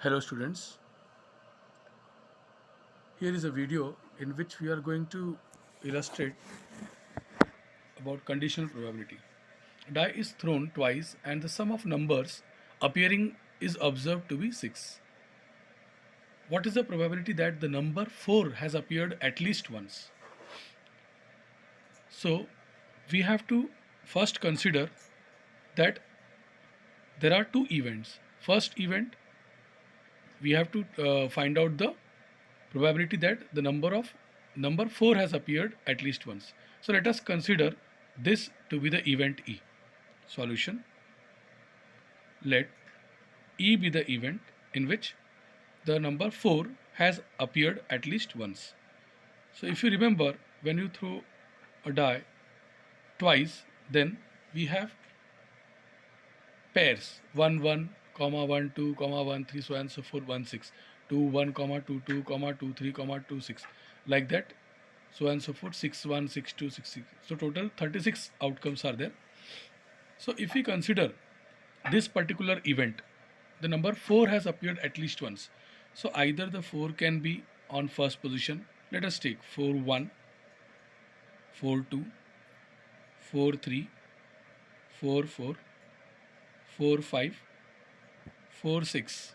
Hello students, here is a video in which we are going to illustrate about conditional probability. Die is thrown twice and the sum of numbers appearing is observed to be 6. What is the probability that the number 4 has appeared at least once? So we have to first consider that there are two events. First event, we have to find out the probability that the number 4 has appeared at least once. So let us consider this to be the event E. Solution: let E be the event in which the number 4 has appeared at least once. So if you remember, when you throw a die twice, then we have pairs 1 1 comma 1 2 comma 1 3 so and so forth, 1 6 2 1 comma 2 2 comma 2 3 comma 2 6, like that, so and so forth, 6 1 6 2 6 6. So total 36 outcomes are there. So if we consider this particular event, the number 4 has appeared at least once. So either the 4 can be on first position. Let us take 4 1, 4 2, 4 3, 4 4, 4 5, 4 6,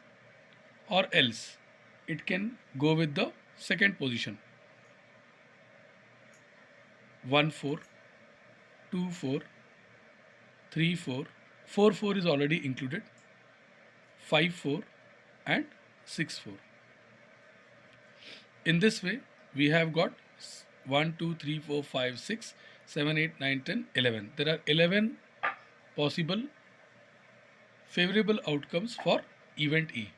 or else it can go with the second position 1 4, 2 4, 3 4, 4 4 is already included, 5 4 and 6 4. In this way we have got 1 2 3 4 5 6 7 8 9 10 11. There are 11 possible favorable outcomes for event E.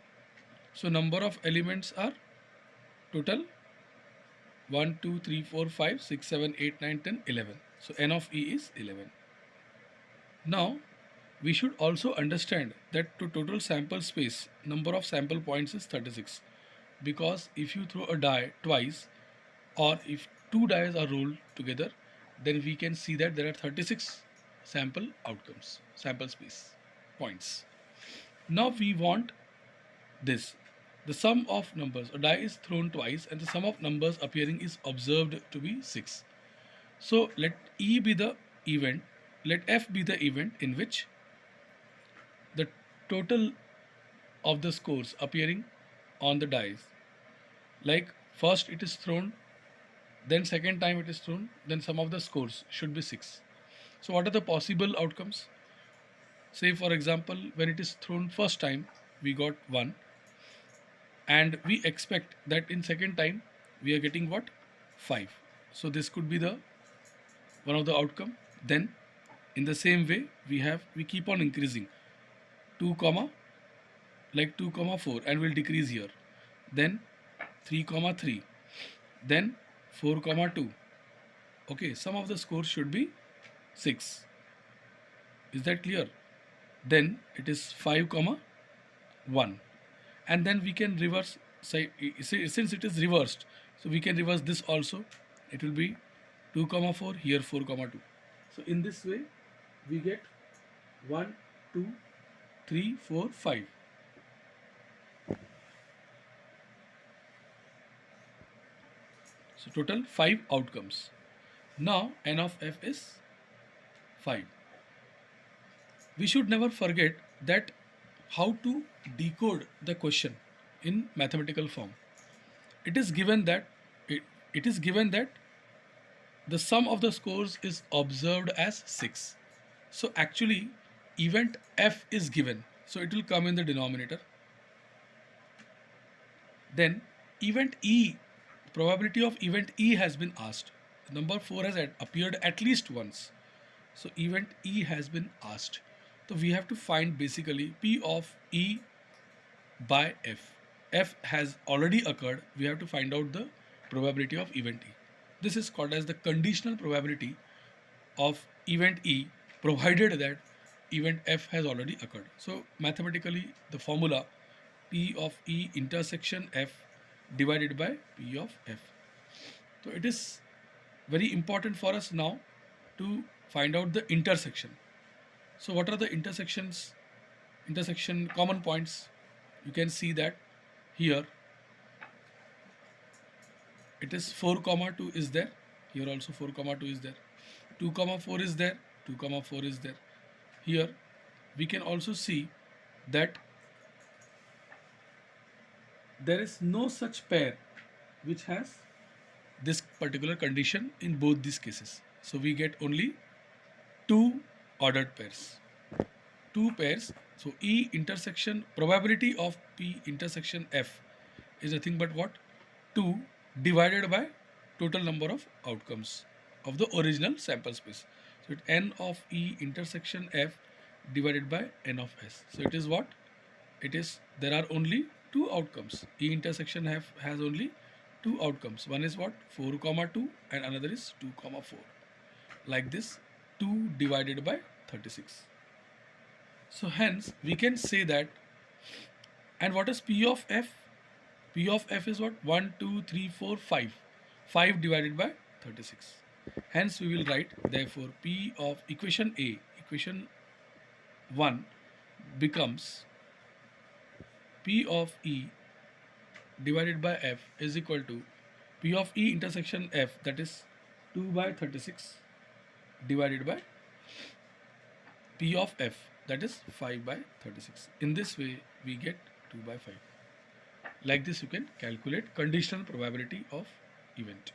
So number of elements are total 1 2 3 4 5 6 7 8 9 10 11. So n of E is 11. Now we should also understand that to total sample space, number of sample points is 36, because if you throw a die twice or if two dice are rolled together, then we can see that there are 36 sample outcomes, sample space points. Now we want this: the sum of numbers, a die is thrown twice and the sum of numbers appearing is observed to be 6. So let E be the event, let F be the event in which the total of the scores appearing on the dice, like first it is thrown, then second time it is thrown, then sum of the scores should be 6. So what are the possible outcomes? Say for example, when it is thrown first time we got 1, and we expect that in second time we are getting what, 5. So this could be the one of the outcome. Then in the same way we keep on increasing 2 comma, like 2 comma 4, and we'll decrease here, then 3 comma 3, then 4 comma 2. Okay, some of the scores should be 6. Is that clear? Then it is 5 comma 1, and then we can reverse, say, since it is reversed, so we can reverse this also. It will be 2 comma 4, here 4 comma 2. So in this way we get 1 2 3 4 5. So total 5 outcomes. Now n of f is 5. We should never forget that how to decode the question in mathematical form. It is given that it is given that the sum of the scores is observed as 6. So actually event F is given, so it will come in the denominator. Then event E, probability of event E has been asked. Number 4 has appeared at least once. So event E has been asked. So we have to find basically P of E by F. F has already occurred. We have to find out the probability of event E. This is called as the conditional probability of event E, provided that event F has already occurred. So mathematically the formula P of E intersection F divided by P of F. So it is very important for us now to find out the intersection. So what are the intersection common points? You can see that here it is 4 comma 2 is there. Here also 4 comma 2 is there. 2 comma 4 is there. 2 comma 4 is there. Here we can also see that there is no such pair which has this particular condition in both these cases. So we get only two ordered pairs. Two pairs. So E intersection probability of P intersection F is nothing but what? 2 divided by total number of outcomes of the original sample space. So it n of E intersection F divided by n of S. So it is what? It is there are only two outcomes. E intersection F has only two outcomes. One is what? 4 comma 2 and another is 2 comma 4. Like this, 2 divided by 36. So hence we can say that. And what is P of F? P of F is what? 1, 2, 3, 4, 5. 5 divided by 36. Hence we will write therefore P of equation A, equation 1 becomes P of E divided by F is equal to P of E intersection F, that is 2 by 36 divided by P of F, that is 5 by 36. In this way we get 2 by 5. Like this you can calculate conditional probability of event.